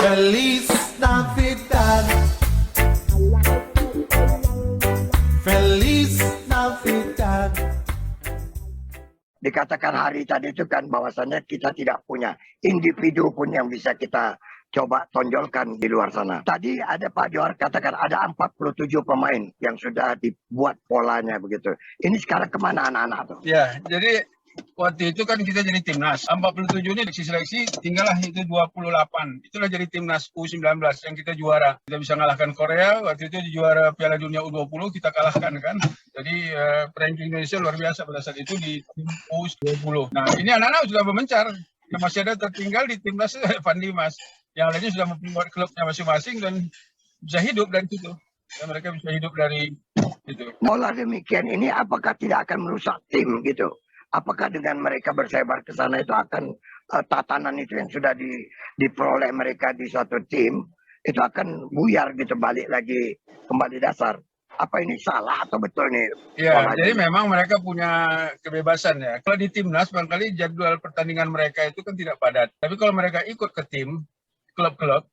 Feliz Navidad. Feliz Navidad. Dikatakan hari tadi itu kan bahwasannya kita tidak punya individu pun yang bisa kita coba tonjolkan di luar sana. Tadi ada Pak Johar katakan ada 47 pemain yang sudah dibuat polanya begitu. Ini sekarang kemana anak-anak tuh? Ya, jadi waktu itu kan kita jadi timnas. 47 ini seleksi tinggallah itu 28. Itulah jadi timnas U19 yang kita juara. Kita bisa ngalahkan Korea, waktu itu di juara Piala Dunia U20 kita kalahkan kan. Jadi ranking Indonesia luar biasa pada saat itu di tim U20. Nah, ini anak-anak sudah memencar. Yang masih ada tertinggal di timnas Evan Dimas. Yang lainnya sudah membuat klubnya masing-masing dan bisa hidup dari situ. Ya, mereka bisa hidup dari itu. Pola demikian ini apakah tidak akan merusak tim gitu? Apakah dengan mereka bersebar ke sana itu akan tatanan itu yang sudah diperoleh mereka di suatu tim itu akan buyar gitu, balik lagi kembali dasar. Apa ini salah atau betul nih? Ya, jadi memang mereka punya kebebasan ya. Kalau di timnas barangkali jadwal pertandingan mereka itu kan tidak padat. Tapi kalau mereka ikut ke tim, klub-klub,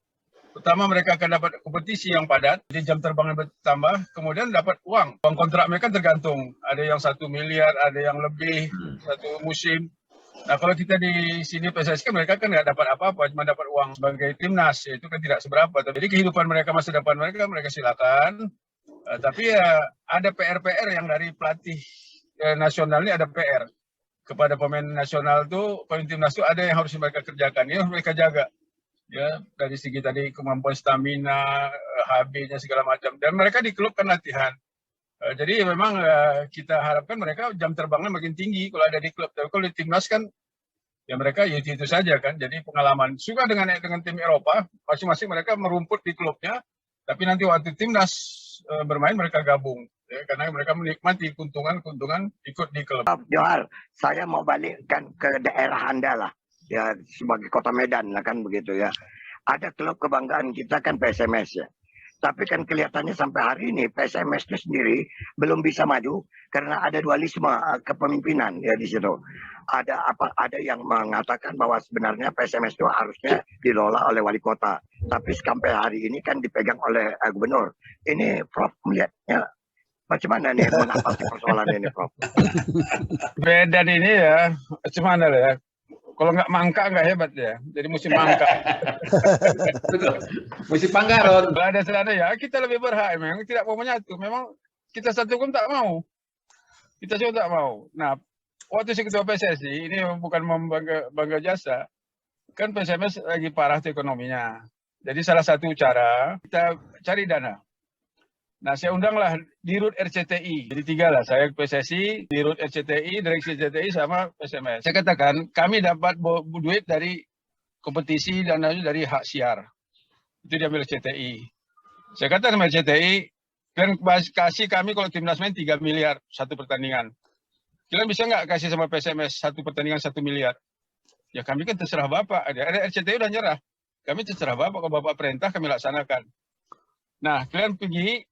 pertama mereka akan dapat kompetisi yang padat, jadi jam terbangnya bertambah, kemudian dapat uang. Uang kontrak mereka tergantung, ada yang 1 miliar, ada yang lebih, satu musim. Nah kalau kita di sini PSSI mereka kan nggak dapat apa-apa, cuma dapat uang sebagai timnas, ya, itu kan tidak seberapa. Jadi kehidupan mereka, masa depan mereka silakan. Tapi ya ada PR-PR yang dari pelatih nasional ini ada PR. Kepada pemain nasional tuh, pemain timnas itu ada yang harus mereka kerjakan, ini harus mereka jaga. Ya, dari segi tadi kemampuan stamina, HB-nya segala macam, dan mereka di klub kan latihan. Jadi memang kita harapkan mereka jam terbangnya makin tinggi kalau ada di klub. Tapi kalau di timnas kan ya mereka itu saja kan. Jadi pengalaman suka dengan tim Eropa, masing-masing mereka merumput di klubnya, tapi nanti waktu timnas bermain mereka gabung. Ya, karena mereka menikmati keuntungan ikut di klub. Johar, saya mau balikkan ke daerah Anda lah. Ya sebagai kota Medan lah kan begitu ya. Ada klub kebanggaan kita kan PSMS ya. Tapi kan kelihatannya sampai hari ini PSMS itu sendiri belum bisa maju karena ada dualisme kepemimpinan ya di situ. Ada yang mengatakan bahwa sebenarnya PSMS itu harusnya dikelola oleh wali kota. Tapi sampai hari ini kan dipegang oleh gubernur. Ini Prof melihatnya macam mana nih mengatasi persoalan ini, Prof? Medan ini ya, macam mana ya? Kalau nggak mangka nggak hebat ya, jadi musim mangka. Betul. Musim Panggaron. Kalau ada selada ya kita lebih berhak, memang tidak mau menyatu. Memang kita satu pun tak mau. Kita juga tak mau. Nah, waktu si ketua PSSI ini bukan membangga jasa, kan PSMS lagi parah tuh ekonominya. Jadi salah satu cara kita cari dana. Nah, saya undanglah Dirut RCTI. Jadi 3 lah, saya PSSI, Dirut RCTI, Direksi RCTI, sama PSMS. Saya katakan, kami dapat duit dari kompetisi dan dari hak siar. Itu diambil RCTI. Saya katakan sama RCTI, kalian kasih kami kalau timnas main 3 miliar satu pertandingan. Kalian bisa nggak kasih sama PSMS satu pertandingan 1 miliar? Ya kami kan terserah Bapak. Ada RCTI udah nyerah. Kami terserah Bapak, kalau Bapak perintah kami laksanakan. Nah, kalian pergi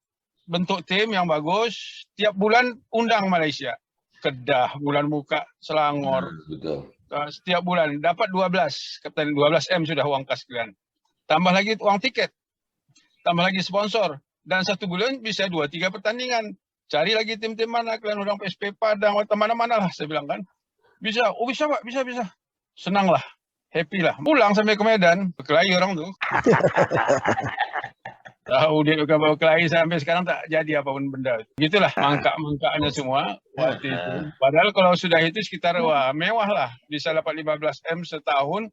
bentuk tim yang bagus, tiap bulan undang Malaysia, Kedah, Bulan Muka, Selangor. Betul. Setiap bulan dapat 12, kapten 12 M sudah uang kas kalian. Tambah lagi uang tiket, tambah lagi sponsor, dan 1 bulan bisa 2-3 pertandingan. Cari lagi tim-tim mana, kalian undang PSP Padang atau mana-mana lah, saya bilang kan. Bisa, oh bisa Pak, bisa. Senang lah, happy lah. Pulang sampai ke Medan, berkelahi orang tuh. Tahu dia bukan bawa kelahi sampai sekarang tak jadi apapun benda. Gitulah mangkanya semua waktu itu. Padahal kalau sudah itu sekitar mewah lah, bisa dapat 15 M setahun.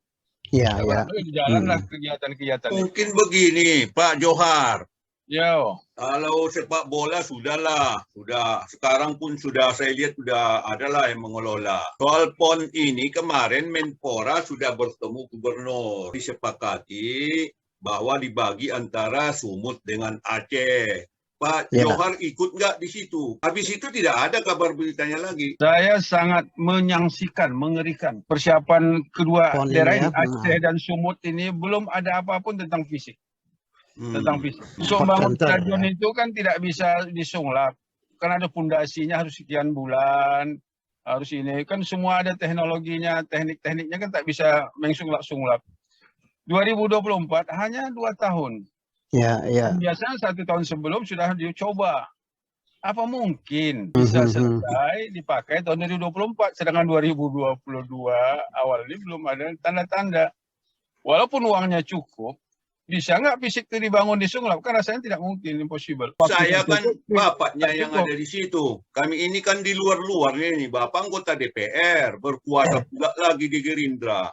Iya. Jalan lah kegiatan-kegiatan. Mungkin begini, Pak Johar. Yo. Kalau sepak bola sudahlah, sekarang pun sudah saya lihat sudah adalah yang mengelola. Soal PON ini kemarin Menpora sudah bertemu gubernur, disepakati bahwa dibagi antara Sumut dengan Aceh. Pak Johar ikut nggak di situ? Habis itu tidak ada kabar beritanya lagi. Saya sangat menyaksikan, mengerikan. Persiapan kedua daerah ini, Aceh dan Sumut ini belum ada apapun tentang fisik. Tentang fisik. So, bangun stadion itu kan tidak bisa disunglap. Kan ada pondasinya harus sekian bulan. Harus ini. Kan semua ada teknologinya, teknik-tekniknya kan tak bisa mengsunglap-sunglap. 2024 hanya 2 tahun. Ya, ya. Biasanya 1 tahun sebelum sudah dicoba. Apa mungkin bisa selesai dipakai tahun 2024, sedangkan 2022 awal ini belum ada tanda-tanda. Walaupun uangnya cukup, bisa nggak fisik itu dibangun di Sunglap? Kan rasanya tidak mungkin, impossible. Saya kan bapaknya yang ada di situ. Kami ini kan di luar-luarnya ini. Bapak anggota DPR, berkuasa pula lagi di Gerindra.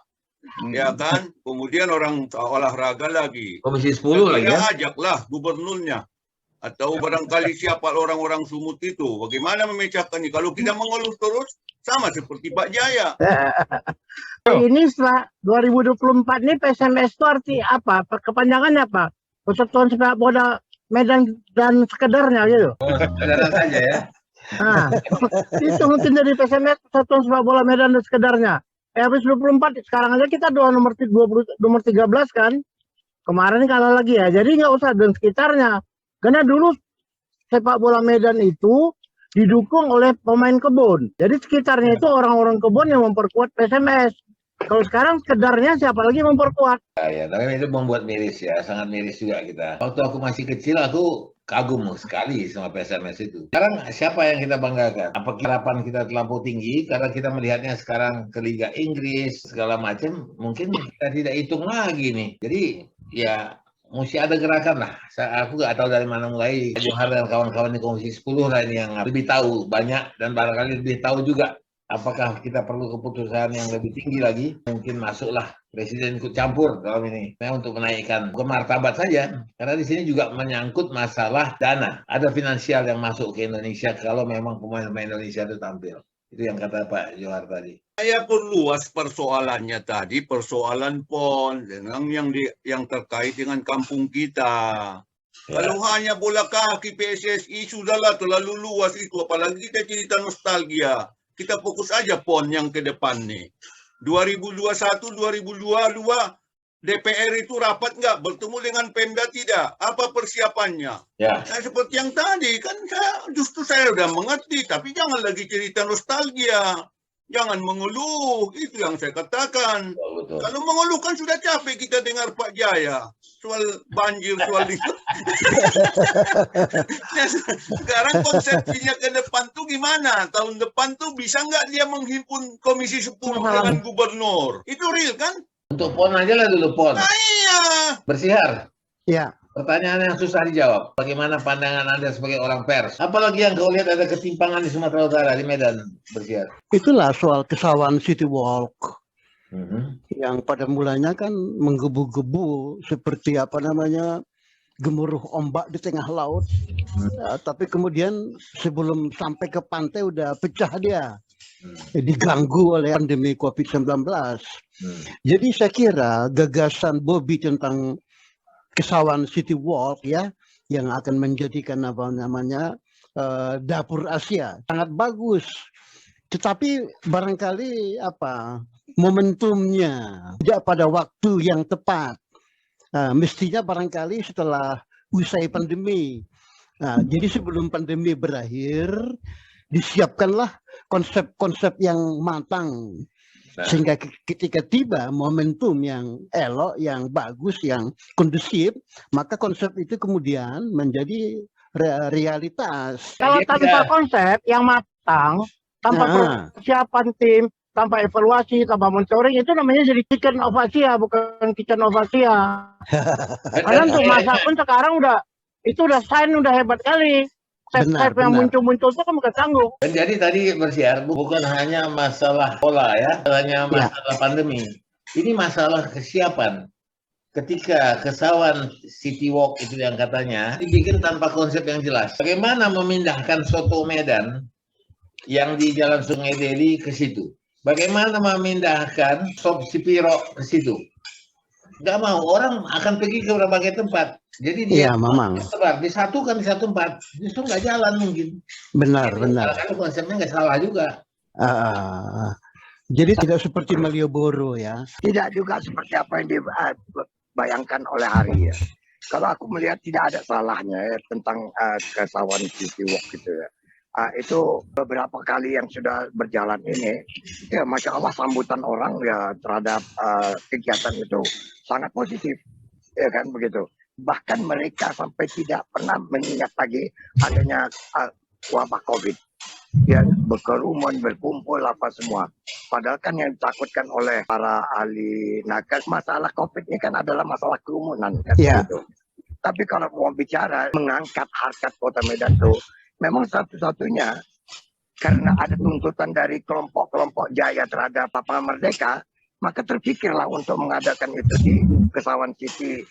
Ya kan? Kemudian orang olahraga lagi. Komisi 10 lagi ya. Ajaklah gubernurnya. Atau barangkali siapa orang-orang sumut itu. Bagaimana memecahkan ini? Kalau kita mengeluh terus, sama seperti Pak Jaya. Ini setelah 2024 ini PSMS itu arti apa? Kepanjangannya apa? Persatuan Sepak Bola Medan dan sekedarnya gitu. Sekedaran saja ya. Nah, itu mungkin dari PSMS Persatuan Sepak Bola Medan dan sekedarnya. Habis 24 sekarang aja kita nomor 13 kan. Kemarin kalah lagi ya. Jadi nggak usah dan sekitarnya. Karena dulu sepak bola Medan itu didukung oleh pemain kebun. Jadi sekitarnya itu orang-orang kebun yang memperkuat PSMS. Kalau sekarang sekedarnya siapa lagi memperkuat? Ya, tapi itu membuat miris ya, sangat miris juga kita. Waktu aku masih kecil, aku kagum sekali sama PSMS itu. Sekarang siapa yang kita banggakan? Apa harapan kita terlampau tinggi karena kita melihatnya sekarang ke Liga Inggris segala macam? Mungkin kita tidak hitung lagi nih. Jadi ya mesti ada gerakan lah. Aku nggak tahu dari mana mulai. Johar dan kawan-kawan di Komisi 10 lah ini yang lebih tahu banyak dan barangkali lebih tahu juga apakah kita perlu keputusan yang lebih tinggi lagi. Mungkin masuklah Presiden ikut campur dalam ini untuk menaikkan bukan martabat saja. Karena di sini juga menyangkut masalah dana. Ada finansial yang masuk ke Indonesia kalau memang pemain-pemain Indonesia itu tampil. Itu yang kata Pak Johar tadi. Saya perluas persoalannya tadi, persoalan PON dengan yang terkait dengan kampung kita. Ya. Kalau hanya bola kaki PSSI sudahlah terlalu luas itu, apalagi kita cerita nostalgia. Kita fokus aja PON yang ke depan nih. 2021, 2022 DPR itu rapat nggak? Bertemu dengan Pemda tidak? Apa persiapannya? Ya. Nah, seperti yang tadi kan saya udah mengerti, tapi jangan lagi cerita nostalgia. Jangan mengeluh, itu yang saya katakan. Betul. Kalau mengeluh kan sudah capek kita dengar Pak Jaya. Soal banjir, soal itu. Nah, sekarang konsepsinya ke depan tuh gimana? Tahun depan tuh bisa nggak dia menghimpun Komisi 10 dengan gubernur? Itu real kan? Untuk PON aja lah dulu PON. Nah, iya. Bersihar. Ya. Pertanyaan yang susah dijawab. Bagaimana pandangan Anda sebagai orang pers? Apalagi yang kau lihat ada ketimpangan di Sumatera Utara, di Medan, Bersiar. Itulah soal Kesawan City Walk. Yang pada mulanya kan menggebu-gebu seperti gemuruh ombak di tengah laut. Tapi kemudian sebelum sampai ke pantai udah pecah dia. Diganggu oleh pandemi COVID-19. Jadi saya kira gagasan Bobby tentang Kesawan City Walk ya yang akan menjadikan dapur Asia sangat bagus, tetapi barangkali momentumnya tidak pada waktu yang tepat. Mestinya barangkali setelah usai pandemi. Jadi sebelum pandemi berakhir disiapkanlah konsep-konsep yang matang. Sehingga ketika tiba momentum yang elok, yang bagus, yang kondusif, maka konsep itu kemudian menjadi realitas. Kalau tanpa konsep yang matang, tanpa persiapan tim, tanpa evaluasi, tanpa monitoring, itu namanya jadi kitchen of Asia, bukan kitchen of Asia. Karena untuk masak pun sekarang udah sign udah hebat kali. Chef yang muncul-muncul itu kan bukan tanggung. Dan jadi tadi Bersiar bukan hanya masalah pola ya, hanya masalah pandemi. Ini masalah kesiapan. Ketika Kesawan City Walk itu yang katanya dibikin tanpa konsep yang jelas. Bagaimana memindahkan soto Medan yang di Jalan Sungai Deli ke situ? Bagaimana memindahkan sop Sipiro ke situ? Nggak mau, orang akan pergi ke berbagai tempat. Jadi dia disatukan di satu tempat, justru nggak jalan mungkin. Benar. Kalau konsepnya nggak salah juga. Jadi tidak seperti Malioboro ya. Tidak juga seperti apa yang dibayangkan oleh Hari ya. Kalau aku melihat tidak ada salahnya ya tentang Kesawan City Walk gitu ya. Itu beberapa kali yang sudah berjalan ini, ya masya Allah sambutan orang ya terhadap kegiatan itu sangat positif, ya kan begitu. Bahkan mereka sampai tidak pernah mengingat lagi adanya wabah COVID. Ya berkerumun, berkumpul apa semua. Padahal kan yang ditakutkan oleh para ahli nakes masalah COVID ini kan adalah masalah kerumunan kan gitu. Tapi kalau mau bicara mengangkat harkat Kota Medan itu memang satu-satunya karena ada tuntutan dari kelompok-kelompok jaya terhadap lapangan Merdeka, maka terpikirlah untuk mengadakan itu di Kesawan City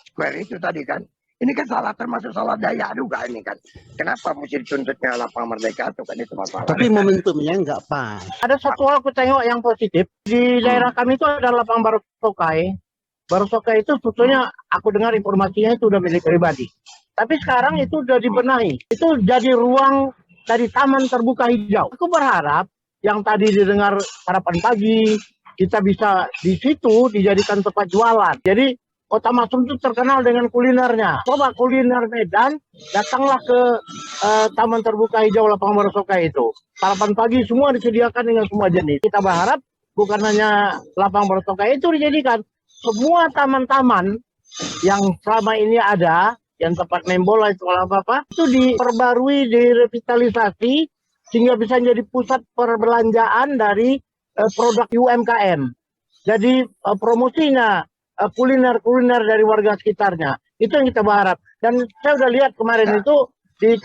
Square itu tadi kan. Ini kan salah, termasuk salah daya juga ini kan. Kenapa mesti dituntutnya lapangan Merdeka itu kan itu masalah. Tapi momentumnya nggak pas. Ada satu hal aku tengok yang positif di daerah kami itu ada lapangan Baru Sokai. Baru Sokai itu sebetulnya aku dengar informasinya itu udah milik pribadi. Tapi sekarang itu udah dibenahi. Itu jadi ruang dari taman terbuka hijau. Aku berharap yang tadi didengar harapan pagi kita bisa di situ dijadikan tempat jualan. Jadi Kota Masum itu terkenal dengan kulinernya. Coba kuliner Medan, datanglah ke Taman Terbuka Hijau Lapangan Baru Sokai itu. Sarapan pagi semua disediakan dengan semua jenis. Kita berharap bukan hanya Lapangan Baru Sokai itu dijadikan. Semua taman-taman yang selama ini ada, yang tempat main bola itu apa-apa, itu diperbarui, direvitalisasi, sehingga bisa menjadi pusat perbelanjaan dari produk UMKM. Jadi promosinya, kuliner-kuliner dari warga sekitarnya. Itu yang kita berharap. Dan saya sudah lihat kemarin itu di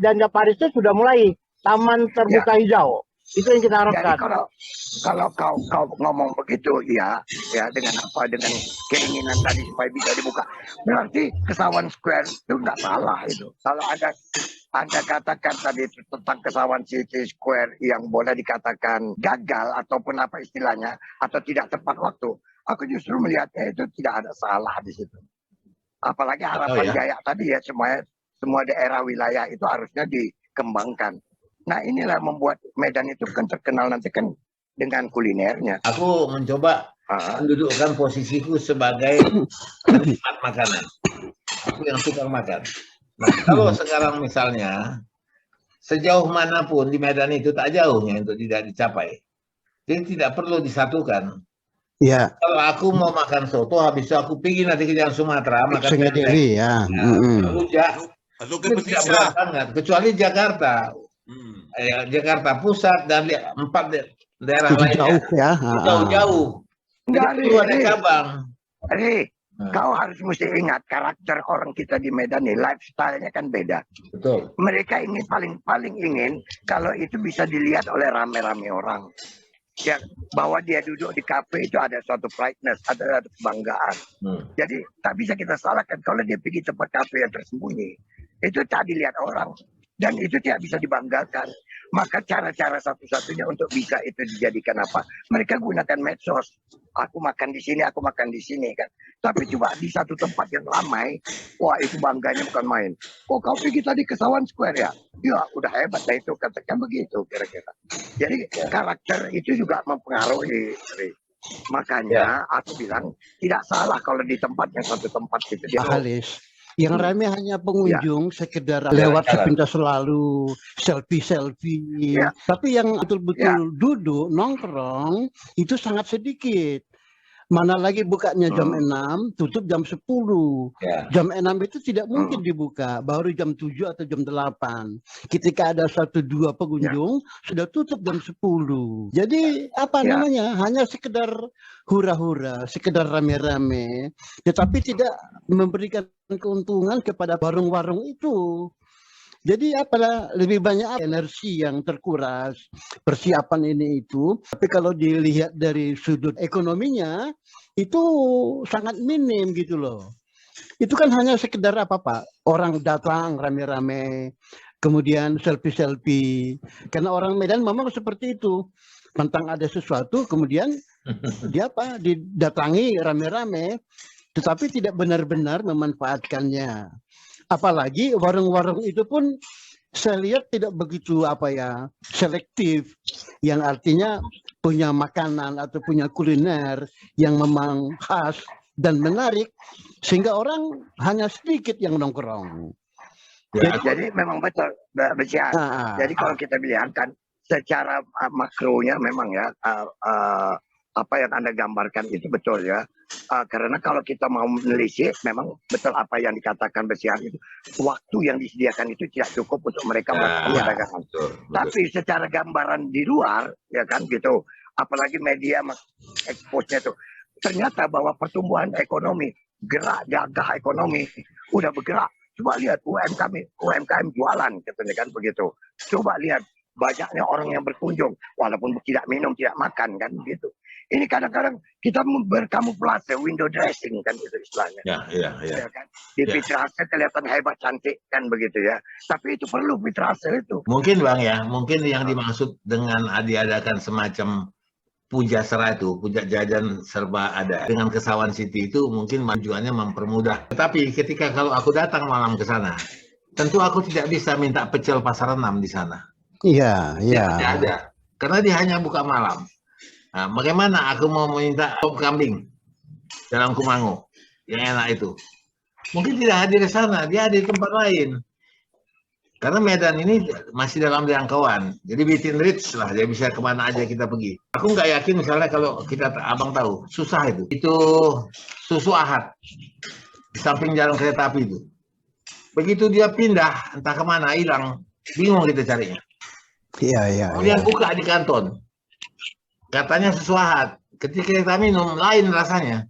Janja Paris itu sudah mulai taman terbuka hijau. Itu yang kita harapkan. Jadi kalau kau ngomong begitu ya dengan keinginan tadi supaya bisa dibuka, berarti Kesawan Square itu nggak salah itu. Kalau Anda katakan tadi tentang Kesawan City Square yang boleh dikatakan gagal ataupun apa istilahnya atau tidak tepat waktu, aku justru melihatnya itu tidak ada salah di situ. Apalagi harapan Jaya tadi ya semua daerah wilayah itu harusnya dikembangkan. Nah inilah membuat Medan itu kan terkenal nanti kan dengan kulinernya. Aku mencoba mendudukkan posisiku sebagai penikmat makanan. Aku yang suka makan. Nah kalau sekarang misalnya sejauh manapun di Medan itu tak jauhnya untuk tidak dicapai. Jadi tidak perlu disatukan. Ya. Kalau aku mau makan soto, habis itu aku pergi nanti ke Jalan Sumatera makan Sendiri ya. Rujak. Atau ke Itu tidak berat banget. Kecuali Jakarta. Jakarta Pusat dan 4 daerah lainnya. Jauh ya. Jauh-jauh. Itu ada cabang. Kau harus mesti ingat karakter orang kita di Medan nih, lifestyle-nya kan beda. Betul. Mereka ini paling ingin kalau itu bisa dilihat oleh rame-rame orang. Ya, bahwa dia duduk di kafe itu ada suatu brightness, ada kebanggaan. Jadi tak bisa kita salahkan kalau dia pergi tempat kafe yang tersembunyi. Itu tak dilihat orang. Dan itu tidak bisa dibanggakan. Maka cara-cara satu-satunya untuk bisa itu dijadikan apa? Mereka gunakan medsos. Aku makan di sini, aku makan di sini kan. Tapi coba di satu tempat yang ramai, wah itu bangganya bukan main. Kok kau pergi tadi ke Kesawan Square ya? Ya udah hebat lah itu, katakan begitu kira-kira. Jadi karakter itu juga mempengaruhi. Makanya aku bilang tidak salah kalau di tempat yang satu tempat gitu. Yang ramai hanya pengunjung sekedar lewat sepintas selalu selfie. Tapi yang betul-betul duduk nongkrong itu sangat sedikit. Mana lagi bukanya jam 6, tutup jam 10. Jam 6 itu tidak mungkin dibuka, baru jam 7 atau jam 8. Ketika ada 1-2 pengunjung, sudah tutup jam 10. Jadi apa namanya? Hanya sekedar hura-hura, sekedar rame-rame, tetapi tidak memberikan keuntungan kepada warung-warung itu. Jadi apalah lebih banyak energi yang terkuras persiapan ini itu. Tapi kalau dilihat dari sudut ekonominya itu sangat minim gitu loh. Itu kan hanya sekedar apa-apa. Orang datang rame-rame, kemudian selfie-selfie. Karena orang Medan memang seperti itu. Tentang ada sesuatu, kemudian dia didatangi rame-rame, tetapi tidak benar-benar memanfaatkannya. Apalagi warung-warung itu pun saya lihat tidak begitu selektif, yang artinya punya makanan atau punya kuliner yang memang khas dan menarik, sehingga orang hanya sedikit yang nongkrong. Ya, Jadi memang betul, Besiar. Jadi kalau kita lihat kan secara makronya memang ya apa yang Anda gambarkan itu betul ya. Karena kalau kita mau menelisik memang betul apa yang dikatakan Besiar itu. Waktu yang disediakan itu tidak cukup untuk mereka melakukan perdagangan. Tapi secara gambaran di luar ya kan gitu. Apalagi media expose-nya itu. Ternyata bahwa pertumbuhan ekonomi, gerak gagah ekonomi udah bergerak. Coba lihat UMKM jualan katanya kan begitu. Coba lihat banyaknya orang yang berkunjung walaupun tidak minum tidak makan kan begitu. Ini kadang-kadang kita berkamuflase window dressing kan itu istilahnya. Ya kan? Di fitrase kelihatan hebat cantik kan begitu ya. Tapi itu perlu fitrase itu. Mungkin Bang ya, mungkin yang dimaksud dengan diadakan semacam puja serah itu, puja jajan serba ada dengan Kesawan City itu mungkin tujuannya mempermudah. Tetapi ketika kalau aku datang malam ke sana, tentu aku tidak bisa minta pecel pasar 6 di sana. Iya. Tidak ada, karena dia hanya buka malam. Nah, bagaimana aku mau minta sop kambing dalam Kumango yang enak itu? Mungkin tidak hadir di sana, dia ada di tempat lain. Karena Medan ini masih dalam jangkauan, jadi within reach lah, dia bisa kemana aja kita pergi. Aku nggak yakin misalnya kalau abang tahu, susah itu. Itu Susu Ahad, di samping jalan kereta api itu. Begitu dia pindah, entah kemana, hilang, bingung kita carinya. Iya. Kemudian buka di kanton, katanya Susu Ahad. Ketika kita minum, lain rasanya.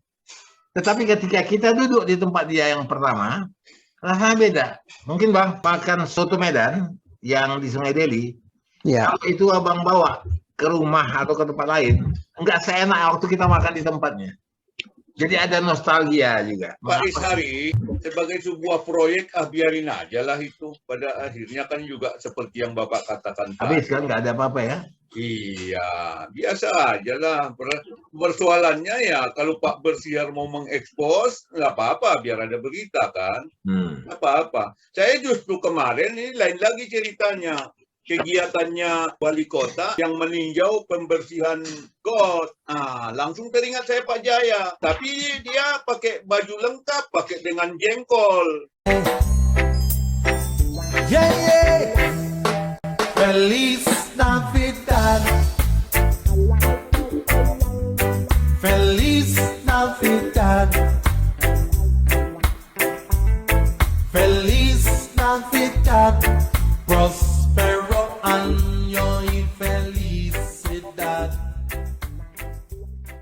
Tetapi ketika kita duduk di tempat dia yang pertama, rasanya beda. Mungkin Bang makan soto Medan yang di Sungai Deli, kalau itu abang bawa ke rumah atau ke tempat lain, nggak seenak waktu kita makan di tempatnya. Jadi ada nostalgia juga. Pak Ishari, sebagai sebuah proyek, biarin aja lah itu. Pada akhirnya kan juga seperti yang Bapak katakan. Habis kan nggak ada apa-apa ya? Iya, biasa aja lah. Persoalannya ya, kalau Pak Bersiar mau mengekspos, nggak apa-apa, biar ada berita kan. Nggak apa-apa. Saya justru kemarin, ini lain lagi ceritanya. Kegiatannya wali kota yang meninjau pembersihan got. Langsung teringat saya Pak Jaya. Tapi dia pakai baju lengkap, pakai dengan jengkol. Feliz